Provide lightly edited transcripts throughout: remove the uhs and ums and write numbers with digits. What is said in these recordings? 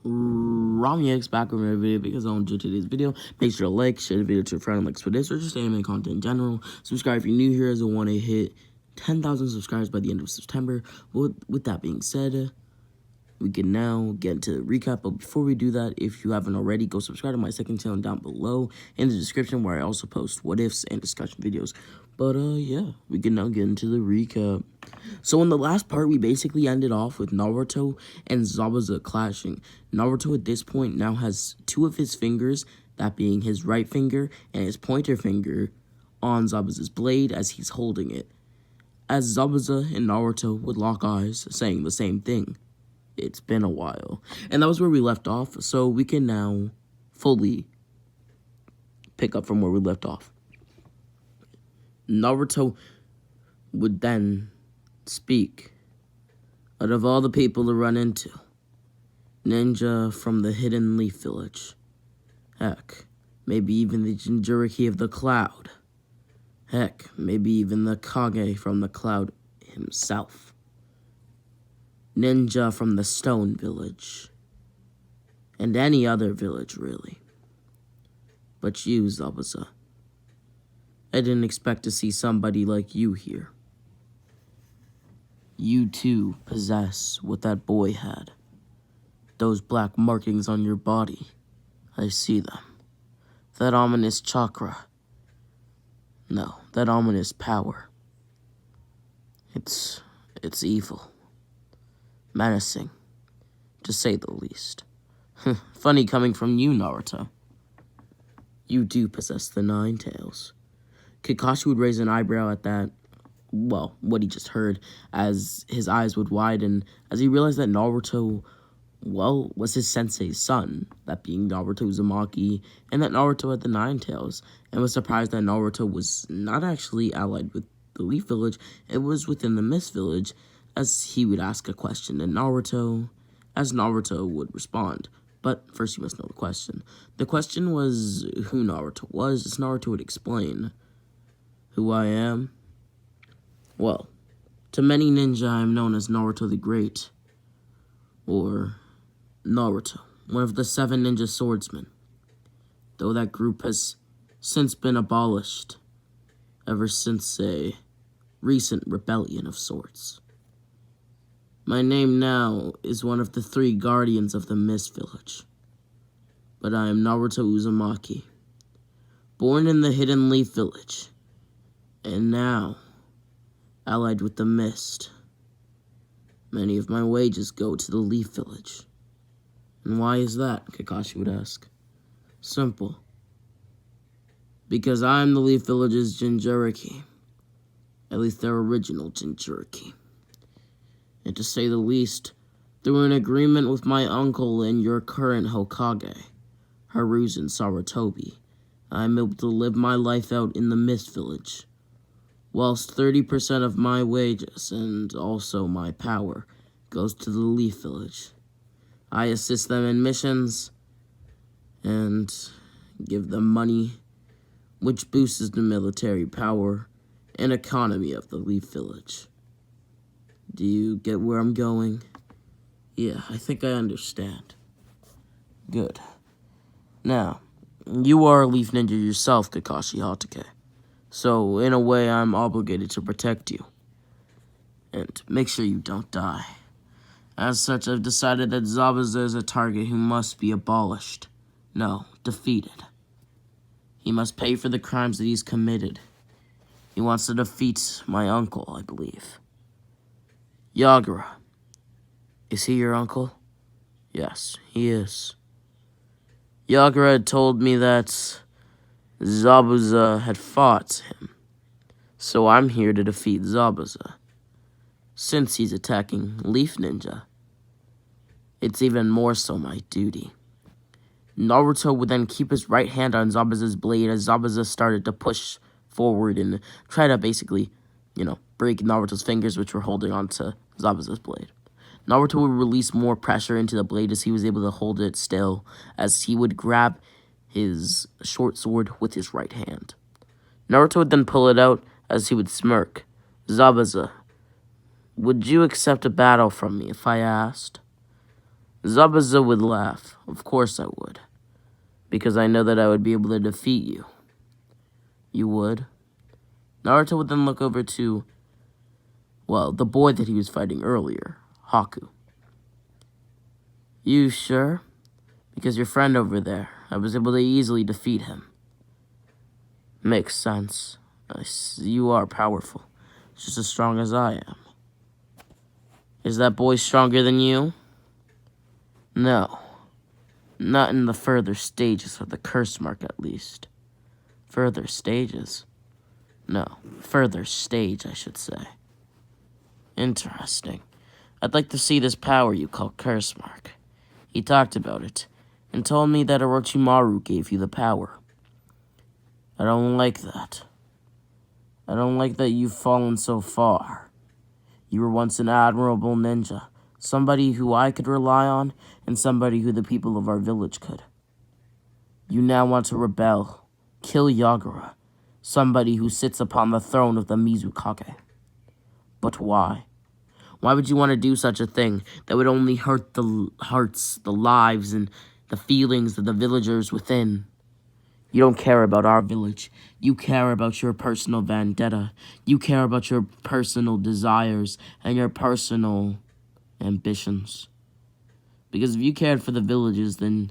X back with another video because I enjoyed today's video. Make sure to like, share the video to your friend, like for this or just anime content in general. Subscribe if you're new here as I want to hit 10,000 subscribers by the end of September. With that being said, we can now get into the recap. But before we do that, if you haven't already, go subscribe to my second channel down below in the description where I also post what ifs and discussion videos. But yeah, we can now get into the recap. So in the last part, we basically ended off with Naruto and Zabuza clashing. Naruto at this point now has two of his fingers, that being his right finger and his pointer finger, on Zabuza's blade as he's holding it. As Zabuza and Naruto would lock eyes, saying the same thing. It's been a while. And that was where we left off, so we can now fully pick up from where we left off. Naruto would then speak. Out of all the people to run into, ninja from the Hidden Leaf Village. Heck, maybe even the Jinchuriki of the Cloud. Heck, maybe even the Kage from the Cloud himself. Ninja from the Stone Village. And any other village, really. But you, Zabuza. I didn't expect to see somebody like you here. You too possess what that boy had. Those black markings on your body. I see them. That ominous chakra. No, that ominous power. It's evil. Menacing, to say the least. Funny coming from you, Naruto. You do possess the Nine Tails. Kakashi would raise an eyebrow at that, well, what he just heard, as his eyes would widen, as he realized that Naruto, well, was his sensei's son, that being Naruto Uzumaki, and that Naruto had the Nine Tails, and was surprised that Naruto was not actually allied with the Leaf Village, it was within the Mist Village, as he would ask a question to Naruto, as Naruto would respond. But first you must know the question. The question was who Naruto was, as Naruto would explain. Who I am? Well, to many ninja I am known as Naruto the Great, or Naruto, one of the 7 ninja swordsmen, though that group has since been abolished, ever since a recent rebellion of sorts. My name now is one of the 3 guardians of the Mist Village, but I am Naruto Uzumaki, born in the Hidden Leaf Village, and now allied with the Mist. Many of my wages go to the Leaf Village. And why is that? Kakashi would ask. Simple. Because I'm the Leaf Village's Jinchuriki. At least their original Jinchuriki. And to say the least, through an agreement with my uncle and your current Hokage, Hiruzen Sarutobi, I'm able to live my life out in the Mist Village, whilst 30% of my wages, and also my power, goes to the Leaf Village. I assist them in missions, and give them money, which boosts the military power and economy of the Leaf Village. Do you get where I'm going? Yeah, I think I understand. Good. Now, you are a Leaf Ninja yourself, Kakashi Hatake. So, in a way, I'm obligated to protect you. And make sure you don't die. As such, I've decided that Zabuza is a target who must be abolished. No, defeated. He must pay for the crimes that he's committed. He wants to defeat my uncle, I believe. Yagura. Is he your uncle? Yes, he is. Yagura had told me that Zabuza had fought him. So I'm here to defeat Zabuza. Since he's attacking Leaf Ninja, it's even more so my duty. Naruto would then keep his right hand on Zabuza's blade as Zabuza started to push forward and try to basically, break Naruto's fingers, which were holding onto Zabuza's blade. Naruto would release more pressure into the blade as he was able to hold it still, as he would grab his short sword with his right hand. Naruto would then pull it out as he would smirk. Zabuza, would you accept a battle from me if I asked? Zabuza would laugh. Of course I would. Because I know that I would be able to defeat you. You would? Naruto would then look over to, well, the boy that he was fighting earlier, Haku. You sure? Because your friend over there, I was able to easily defeat him. Makes sense. You are powerful. Just as strong as I am. Is that boy stronger than you? No. Not in the further stages of the curse mark, at least. Further stages? No. Further stage, I should say. Interesting. I'd like to see this power you call curse mark. He talked about it, and told me that Orochimaru gave you the power. I don't like that. I don't like that you've fallen so far. You were once an admirable ninja, somebody who I could rely on, and somebody who the people of our village could. You now want to rebel, kill Yagura, somebody who sits upon the throne of the Mizukage. But why? Why would you want to do such a thing that would only hurt the hearts, the lives, and the feelings of the villagers within? You don't care about our village. You care about your personal vendetta. You care about your personal desires and your personal ambitions. Because if you cared for the villages, then...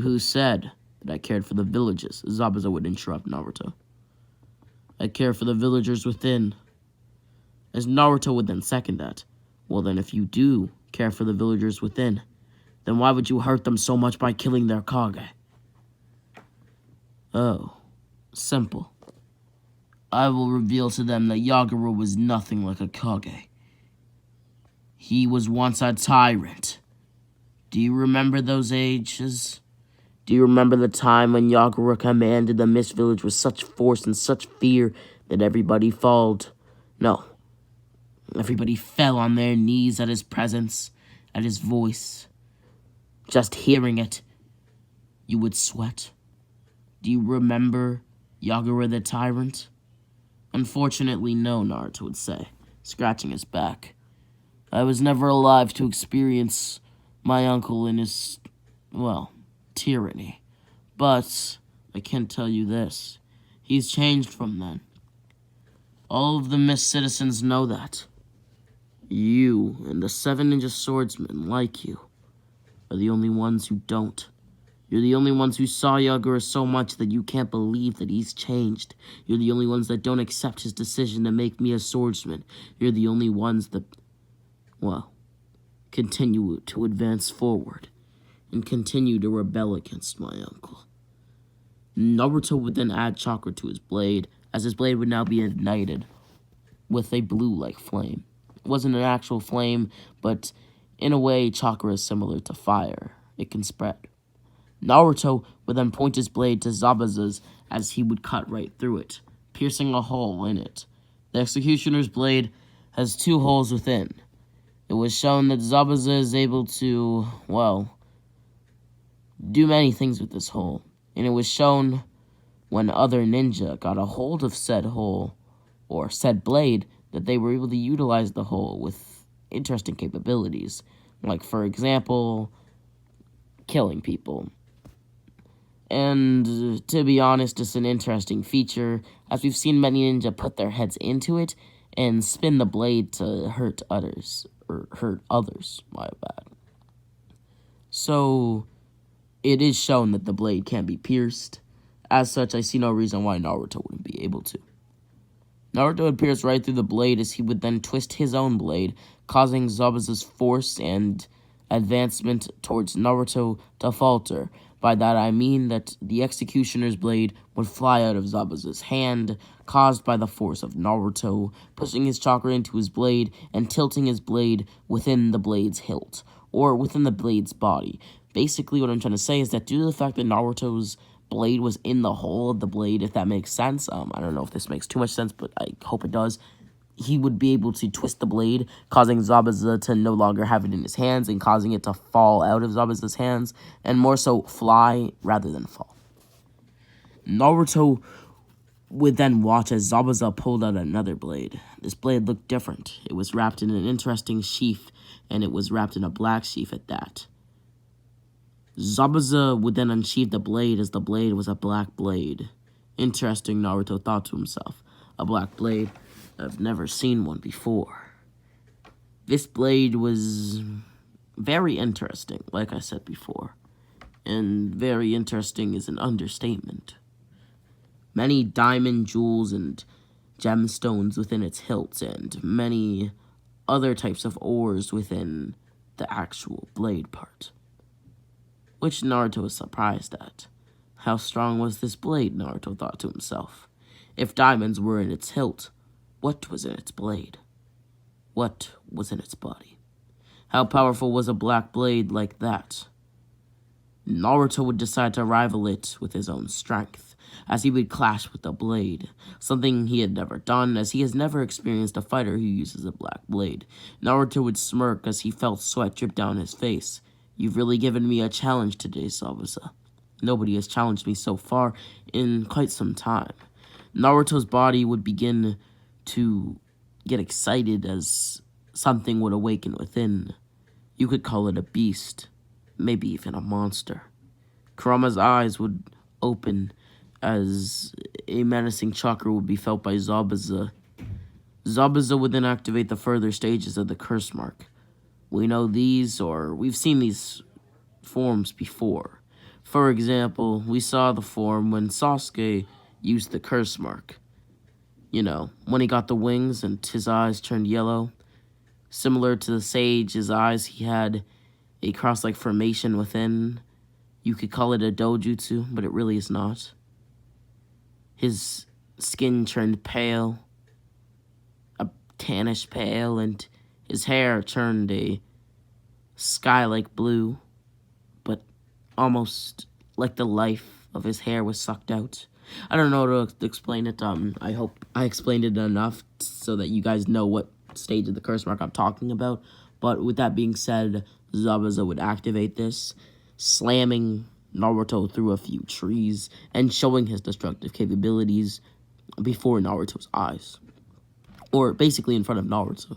Who said that I cared for the villages? Zabuza would interrupt Naruto. I care for the villagers within. As Naruto would then second that. Well then, if you do care for the villagers within, then why would you hurt them so much by killing their Kage? Oh, simple. I will reveal to them that Yagura was nothing like a Kage. He was once a tyrant. Do you remember those ages? Do you remember the time when Yagura commanded the Mist Village with such force and such fear that everybody followed? No. Everybody fell on their knees at his presence, at his voice. Just hearing it, you would sweat. Do you remember Yagura the Tyrant? Unfortunately, no, Naruto would say, scratching his back. I was never alive to experience my uncle in his, well, tyranny. But I can tell you this. He's changed from then. All of the Mist citizens know that. You and the 7 ninja swordsmen like you are the only ones who don't. You're the only ones who saw Yagura so much that you can't believe that he's changed. You're the only ones that don't accept his decision to make me a swordsman. You're the only ones that, well, continue to advance forward and continue to rebel against my uncle. Naruto would then add chakra to his blade, as his blade would now be ignited with a blue-like flame. It wasn't an actual flame, but in a way, chakra is similar to fire. It can spread. Naruto would then point his blade to Zabuza's as he would cut right through it, piercing a hole in it. The executioner's blade has 2 holes within. It was shown that Zabuza is able to, well, do many things with this hole. And it was shown when other ninja got a hold of said hole, or said blade, that they were able to utilize the hole with interesting capabilities. Like, for example, killing people. And to be honest, it's an interesting feature, as we've seen many ninja put their heads into it and spin the blade to hurt others, my bad. So, it is shown that the blade can be pierced. As such, I see no reason why Naruto wouldn't be able to. Naruto would pierce right through the blade as he would then twist his own blade, causing Zabuza's force and advancement towards Naruto to falter. By that I mean that the executioner's blade would fly out of Zabuza's hand, caused by the force of Naruto, pushing his chakra into his blade and tilting his blade within the blade's hilt, or within the blade's body. Basically, what I'm trying to say is that due to the fact that Naruto's blade was in the hole of the blade, if that makes sense, I don't know if this makes too much sense, but I hope it does, he would be able to twist the blade, causing Zabuza to no longer have it in his hands and causing it to fall out of Zabuza's hands, and more so fly rather than fall. Naruto would then watch as Zabuza pulled out another blade. This blade looked different. It was wrapped in an interesting sheath and it was wrapped in a black sheath at that. Zabuza would then unsheath the blade, as the blade was a black blade. Interesting, Naruto thought to himself. A black blade? I've never seen one before. This blade was very interesting, like I said before. And very interesting is an understatement. Many diamond jewels and gemstones within its hilt, and many other types of ores within the actual blade part. Which Naruto was surprised at. How strong was this blade, Naruto thought to himself. If diamonds were in its hilt, what was in its blade? What was in its body? How powerful was a black blade like that? Naruto would decide to rival it with his own strength, as he would clash with the blade, something he had never done, as he has never experienced a fighter who uses a black blade. Naruto would smirk as he felt sweat drip down his face. You've really given me a challenge today, Zabuza. Nobody has challenged me so far in quite some time. Naruto's body would begin to get excited as something would awaken within. You could call it a beast, maybe even a monster. Kurama's eyes would open as a menacing chakra would be felt by Zabuza. Zabuza would then activate the further stages of the curse mark. We know these, or we've seen these forms before. For example, we saw the form when Sasuke used the curse mark. You know, when he got the wings and his eyes turned yellow. Similar to the sage's eyes, he had a cross-like formation within. You could call it a dojutsu, but it really is not. His skin turned pale, a tannish pale, and his hair turned a sky-like blue, but almost like the life of his hair was sucked out. I don't know how to explain it. I hope I explained it enough so that you guys know what stage of the curse mark I'm talking about. But with that being said, Zabuza would activate this, slamming Naruto through a few trees and showing his destructive capabilities before Naruto's eyes. Or basically in front of Naruto.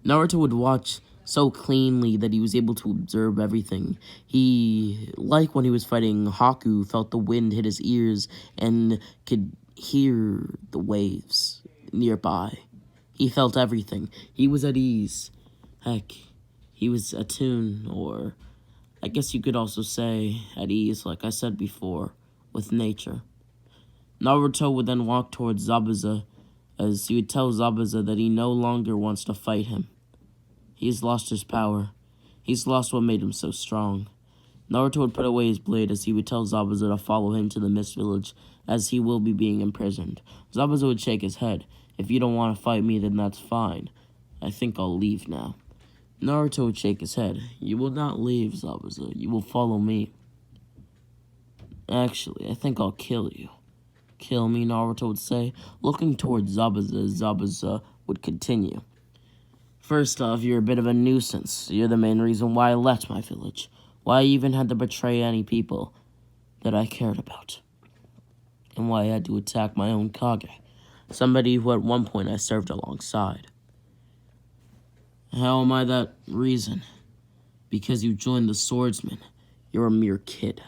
Naruto would watch so cleanly that he was able to observe everything. He, like when he was fighting Haku, felt the wind hit his ears and could hear the waves nearby. He felt everything. He was at ease. Heck, he was attuned, or I guess you could also say at ease, like I said before, with nature. Naruto would then walk towards Zabuza, as he would tell Zabuza that he no longer wants to fight him. He's lost his power. He's lost what made him so strong. Naruto would put away his blade as he would tell Zabuza to follow him to the Mist Village, as he will be being imprisoned. Zabuza would shake his head. If you don't want to fight me, then that's fine. I think I'll leave now. Naruto would shake his head. You will not leave, Zabuza. You will follow me. Actually, I think I'll kill you. Kill me, Naruto would say. Looking towards Zabuza, Zabuza would continue. First off, you're a bit of a nuisance. You're the main reason why I left my village. Why I even had to betray any people that I cared about. And why I had to attack my own Kage. Somebody who at one point I served alongside. How am I that reason? Because you joined the swordsmen. You're a mere kid.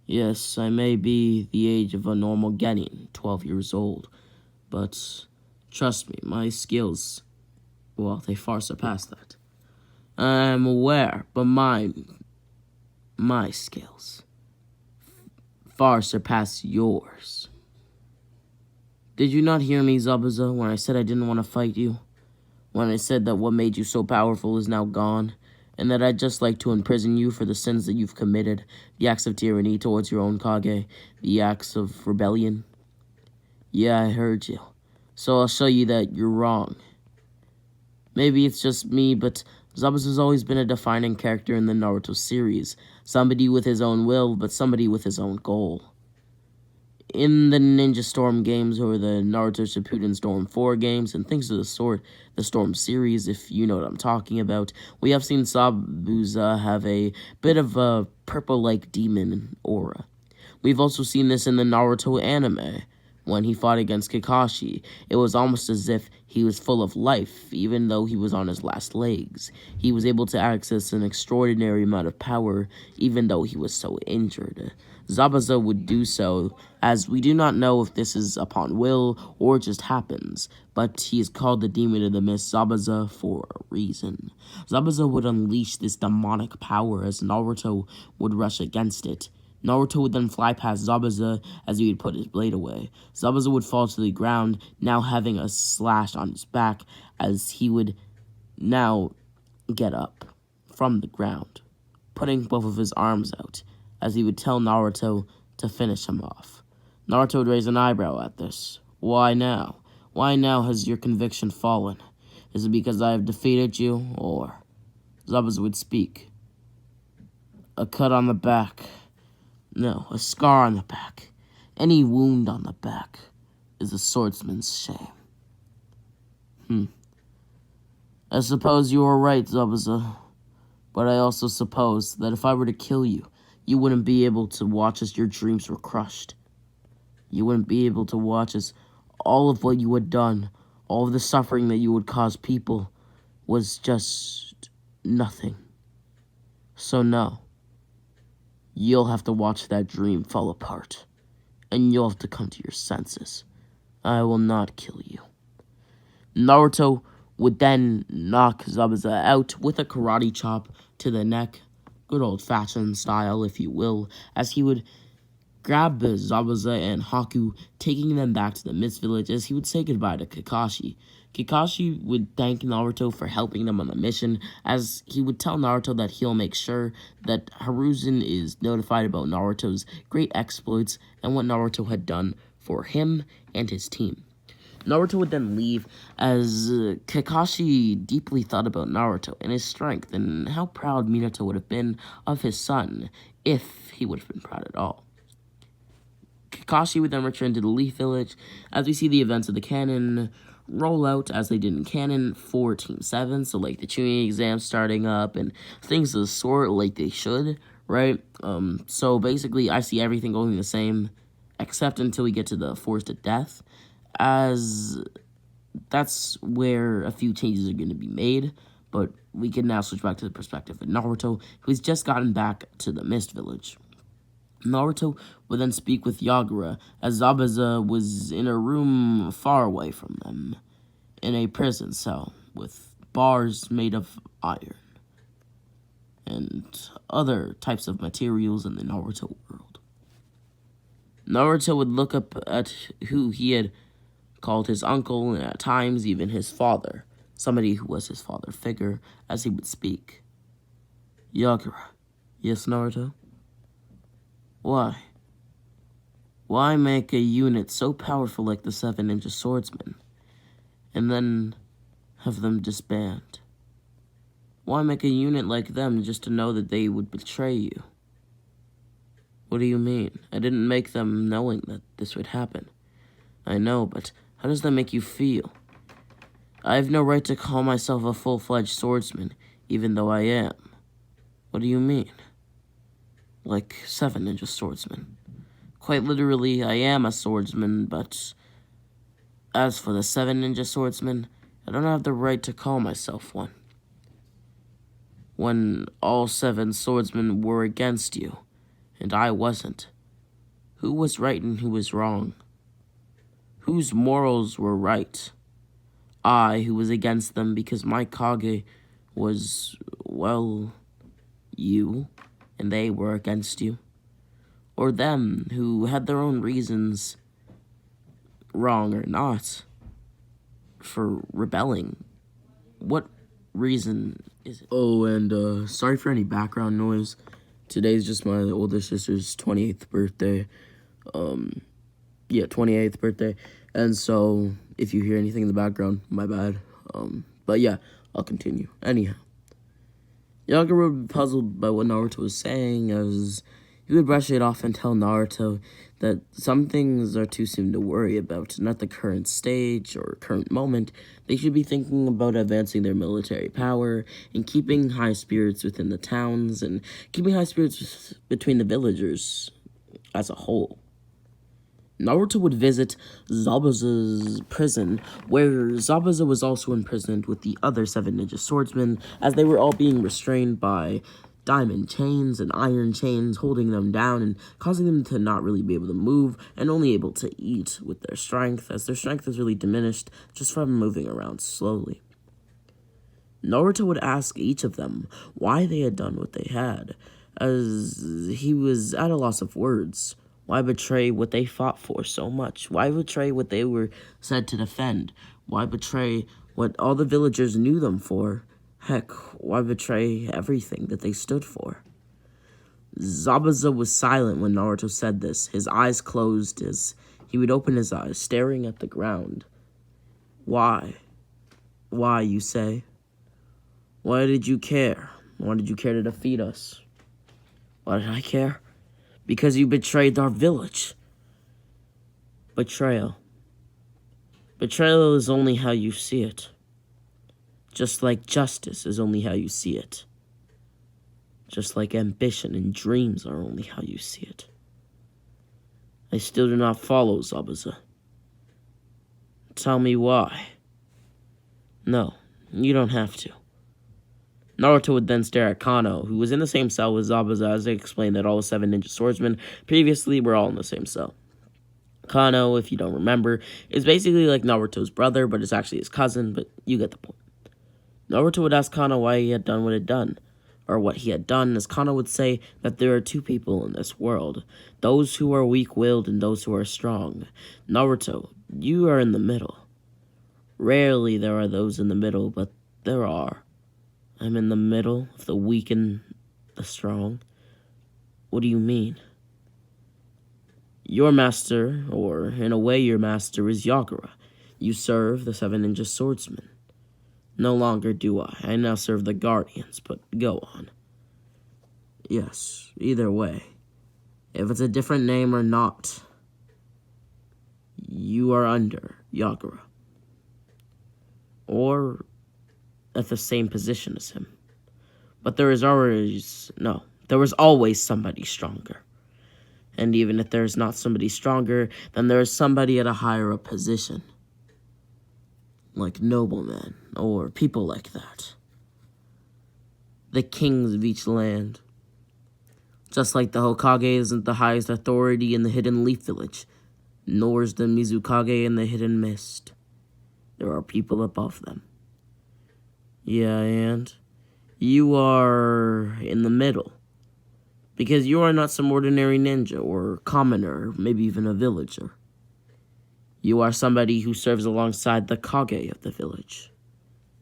Yes, I may be the age of a normal genin, 12 years old. But trust me, my skills, well, they far surpass that. I'm aware, but my skills far surpass yours. Did you not hear me, Zabuza, when I said I didn't want to fight you? When I said that what made you so powerful is now gone, and that I'd just like to imprison you for the sins that you've committed, the acts of tyranny towards your own Kage, the acts of rebellion? Yeah, I heard you. So I'll show you that you're wrong. Maybe it's just me, but Zabuza's always been a defining character in the Naruto series. Somebody with his own will, but somebody with his own goal. In the Ninja Storm games, or the Naruto Shippuden Storm 4 games, and things of the sort, the Storm series, if you know what I'm talking about, we have seen Zabuza have a bit of a purple-like demon aura. We've also seen this in the Naruto anime, When he fought against Kakashi, it was almost as if he was full of life, even though he was on his last legs. He was able to access an extraordinary amount of power, even though he was so injured. Zabuza would do so, as we do not know if this is upon will or just happens, but he is called the Demon of the Mist Zabuza for a reason. Zabuza would unleash this demonic power as Naruto would rush against it. Naruto would then fly past Zabuza as he would put his blade away. Zabuza would fall to the ground, now having a slash on his back, as he would now get up from the ground, putting both of his arms out, as he would tell Naruto to finish him off. Naruto would raise an eyebrow at this. Why now? Why now has your conviction fallen? Is it because I have defeated you, or... Zabuza would speak. A cut on the back. No, a scar on the back. Any wound on the back is a swordsman's shame. I suppose you are right, Zabuza. But I also suppose that if I were to kill you, you wouldn't be able to watch as your dreams were crushed. You wouldn't be able to watch as all of what you had done, all of the suffering that you would cause people, was just nothing. So no. You'll have to watch that dream fall apart, and you'll have to come to your senses. I will not kill you. Naruto would then knock Zabuza out with a karate chop to the neck, good old-fashioned style, if you will, as he would grab Zabuza and Haku, taking them back to the Mist Village as he would say goodbye to Kakashi. Kakashi would thank Naruto for helping them on the mission, as he would tell Naruto that he'll make sure that Hiruzen is notified about Naruto's great exploits and what Naruto had done for him and his team. Naruto would then leave as Kakashi deeply thought about Naruto and his strength and how proud Minato would have been of his son, if he would have been proud at all. Kakashi would then return to the Leaf Village as we see the events of the canon roll out as they did in canon for Team 7, so like the Chunin exam starting up and things of the sort like they should, right? So basically I see everything going the same except until we get to the Forest of Death, as that's where a few changes are going to be made, but we can now switch back to the perspective of Naruto, who's just gotten back to the Mist Village. Naruto would then speak with Yagura, as Zabuza was in a room far away from them, in a prison cell with bars made of iron and other types of materials in the Naruto world. Naruto would look up at who he had called his uncle, and at times even his father, somebody who was his father figure, as he would speak. Yagura. Yes, Naruto? Why? Why make a unit so powerful like the 7 Ninja Swordsmen, and then have them disband? Why make a unit like them just to know that they would betray you? What do you mean? I didn't make them knowing that this would happen. I know, but how does that make you feel? I have no right to call myself a full-fledged swordsman, even though I am. What do you mean? Like 7 Ninja Swordsmen. Quite literally, I am a swordsman, but as for the 7 Ninja Swordsmen, I don't have the right to call myself one. When all 7 swordsmen were against you, and I wasn't, who was right and who was wrong? Whose morals were right? I, who was against them because my Kage was, well, you, and they were against you? Or them, who had their own reasons, wrong or not, for rebelling? What reason is it? Oh, and sorry for any background noise. Today's just my older sister's 28th birthday. 28th birthday. And so, if you hear anything in the background, my bad. But yeah, I'll continue. Anyhow. Yagura would be puzzled by what Naruto was saying, as he would brush it off and tell Naruto that some things are too soon to worry about, not the current stage or current moment. They should be thinking about advancing their military power and keeping high spirits within the towns and keeping high spirits between the villagers as a whole. Naruto would visit Zabuza's prison, where Zabuza was also imprisoned with the other 7 ninja swordsmen, as they were all being restrained by diamond chains and iron chains, holding them down and causing them to not really be able to move and only able to eat with their strength, as their strength is really diminished just from moving around slowly. Naruto would ask each of them why they had done what they had, as he was at a loss of words. Why betray what they fought for so much? Why betray what they were said to defend? Why betray what all the villagers knew them for? Heck, why betray everything that they stood for? Zabuza was silent when Naruto said this, his eyes closed as he would open his eyes, staring at the ground. Why? Why, you say? Why did you care? Why did you care to defeat us? Why did I care? Because you betrayed our village. Betrayal. Betrayal is only how you see it. Just like justice is only how you see it. Just like ambition and dreams are only how you see it. I still do not follow, Zabuza. Tell me why. No, you don't have to. Naruto would then stare at Kano, who was in the same cell with Zabuza, as they explained that all the 7 ninja swordsmen previously were all in the same cell. Kano, if you don't remember, is basically like Naruto's brother, but it's actually his cousin, but you get the point. Naruto would ask Kano why he had done what he had done, as Kano would say that there are 2 people in this world, those who are weak-willed and those who are strong. Naruto, you are in the middle. Rarely there are those in the middle, but there are. I'm in the middle of the weak and the strong. What do you mean? Your master, or in a way your master, is Yagura. You serve the 7 ninja swordsmen. No longer do I. I now serve the Guardians, but go on. Yes, either way. If it's a different name or not, you are under Yagura. Or at the same position as him. But there was always somebody stronger. And even if there's not somebody stronger, then there is somebody at a higher up position. Like noblemen, or people like that. The kings of each land. Just like the Hokage isn't the highest authority in the Hidden Leaf Village, nor is the Mizukage in the Hidden Mist. There are people above them. Yeah, and you are in the middle. Because you are not some ordinary ninja, or commoner, maybe even a villager. You are somebody who serves alongside the Kage of the village.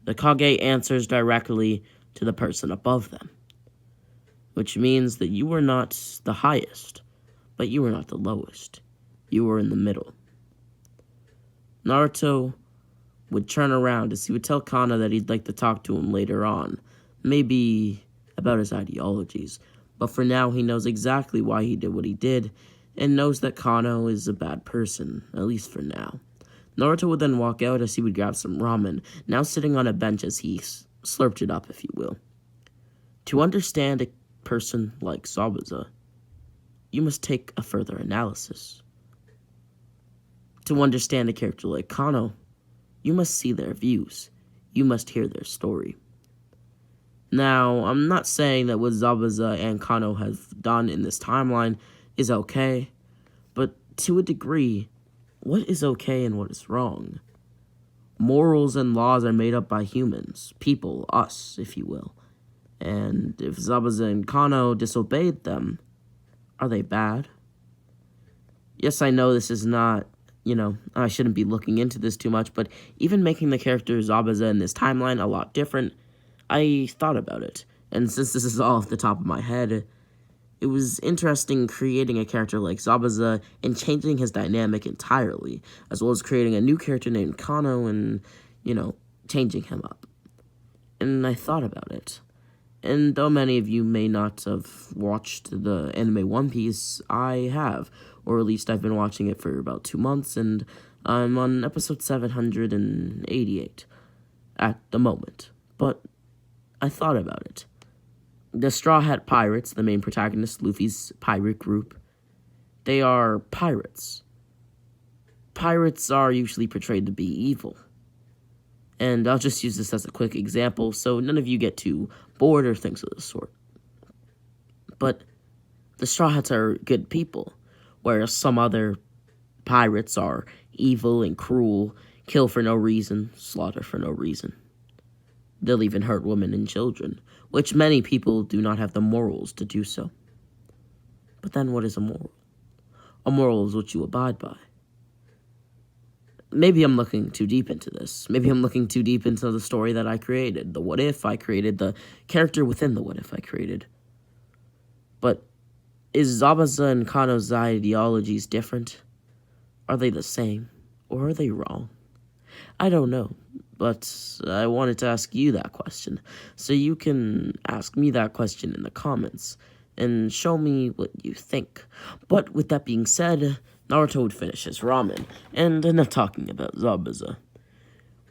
The Kage answers directly to the person above them, which means that you are not the highest, but you are not the lowest. You are in the middle. Naruto would turn around as he would tell Kana that he'd like to talk to him later on, maybe about his ideologies, but for now he knows exactly why he did what he did, and knows that Kano is a bad person, at least for now. Naruto would then walk out as he would grab some ramen, now sitting on a bench as he slurped it up, if you will. To understand a person like Zabuza, you must take a further analysis. To understand a character like Kano, you must see their views. You must hear their story. Now, I'm not saying that what Zabuza and Kano have done in this timeline is okay, but to a degree, what is okay and what is wrong? Morals and laws are made up by humans, people, us, if you will. And if Zabuza and Kano disobeyed them, are they bad? Yes, I know this is not, I shouldn't be looking into this too much, but even making the character Zabuza in this timeline a lot different, I thought about it. And since this is all off the top of my head, it was interesting creating a character like Zabuza and changing his dynamic entirely, as well as creating a new character named Kano and, changing him up. And I thought about it. And though many of you may not have watched the anime One Piece, I have. Or at least I've been watching it for about 2 months, and I'm on episode 788 at the moment. But I thought about it. The Straw Hat Pirates, the main protagonist, Luffy's pirate group, they are pirates. pirates are usually portrayed to be evil. And I'll just use this as a quick example so none of you get too bored or things of the sort. But the Straw Hats are good people, whereas some other pirates are evil and cruel, kill for no reason, slaughter for no reason. They'll even hurt women and children, which many people do not have the morals to do so. But then what is a moral? A moral is what you abide by. Maybe I'm looking too deep into this. Maybe I'm looking too deep into the story that I created, the what if I created, the character within the what if I created. But is Zabuza and Kano's ideologies different? Are they the same? Or are they wrong? I don't know, but I wanted to ask you that question, so you can ask me that question in the comments, and show me what you think. But with that being said, Naruto would finish his ramen, and enough talking about Zabuza.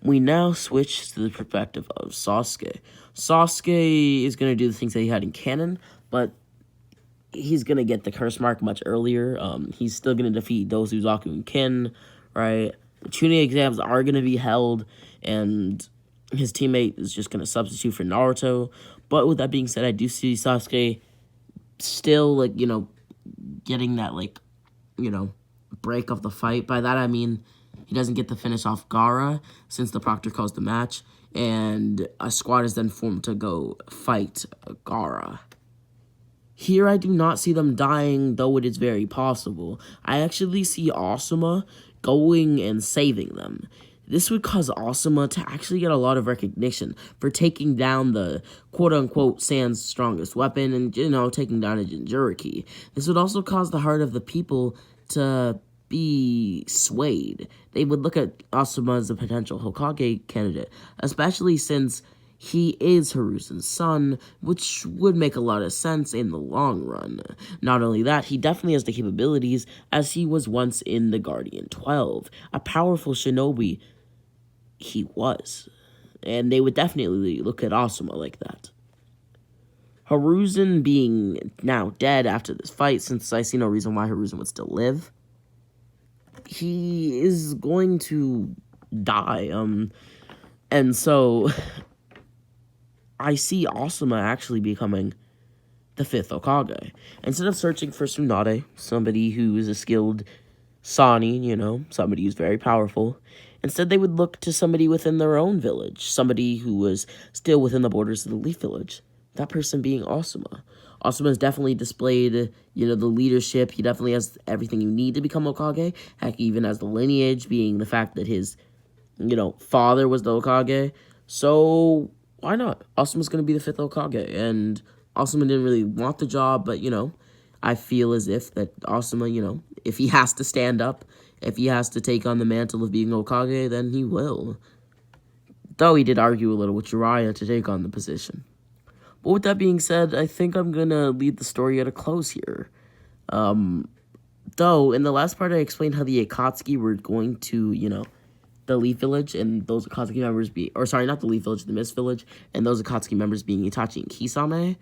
We now switch to the perspective of Sasuke. Sasuke is going to do the things that he had in canon, but he's going to get the curse mark much earlier. He's still going to defeat those Uzaku and Ken, right? The Chunin exams are going to be held, and his teammate is just going to substitute for Naruto. But with that being said, I do see Sasuke still, like, getting that, break of the fight. By that, I mean he doesn't get to finish off Gaara since the proctor calls the match, and a squad is then formed to go fight Gaara. Here, I do not see them dying, though it is very possible. I actually see Asuma going and saving them. This would cause Asuma to actually get a lot of recognition for taking down the quote-unquote Saiyan's strongest weapon and, taking down a Jinchuriki. This would also cause the heart of the people to be swayed. They would look at Asuma as a potential Hokage candidate, especially since he is Hiruzen's son, which would make a lot of sense in the long run. Not only that, he definitely has the capabilities, as he was once in the Guardian 12. A powerful shinobi he was. And they would definitely look at Asuma like that. Hiruzen being now dead after this fight, since I see no reason why Hiruzen would still live, he is going to die. And so I see Asuma actually becoming the 5th Hokage. Instead of searching for Tsunade, somebody who is a skilled Sannin, somebody who's very powerful, instead they would look to somebody within their own village, somebody who was still within the borders of the Leaf Village. That person being Asuma. Asuma has definitely displayed, the leadership. He definitely has everything you need to become Hokage. Heck, he even has the lineage, being the fact that his, father was the Hokage. So why not? Asuma's going to be the 5th Hokage, and Asuma didn't really want the job, but, I feel as if that Asuma, if he has to stand up, if he has to take on the mantle of being Hokage, then he will. Though he did argue a little with Jiraiya to take on the position. But with that being said, I think I'm going to lead the story at a close here. Though, in the last part, I explained how the Akatsuki were going to, the Leaf Village, and those Akatsuki members not the Leaf Village, the Mist Village, and those Akatsuki members being Itachi and Kisame.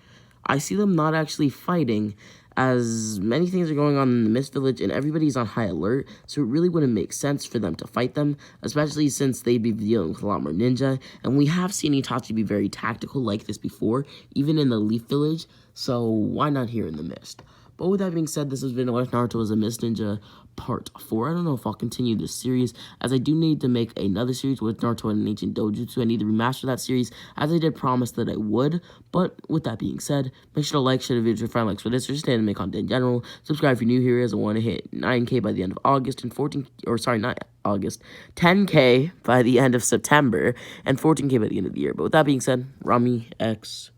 I see them not actually fighting, as many things are going on in the Mist Village, and everybody's on high alert, so it really wouldn't make sense for them to fight them, especially since they'd be dealing with a lot more ninja, and we have seen Itachi be very tactical like this before, even in the Leaf Village, so why not here in the Mist? But with that being said, this has been What If Naruto Was a Mist Ninja Part 4. I don't know if I'll continue this series, as I do need to make another series with Naruto and Ancient Dojutsu. I need to remaster that series, as I did promise that I would. But with that being said, make sure to like, share the video, to find likes for this, or just anime content in general. Subscribe if you're new here, as I want to hit 9K by the end of August, and 10K by the end of September, and 14K by the end of the year. But with that being said, Rami X.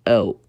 Oh.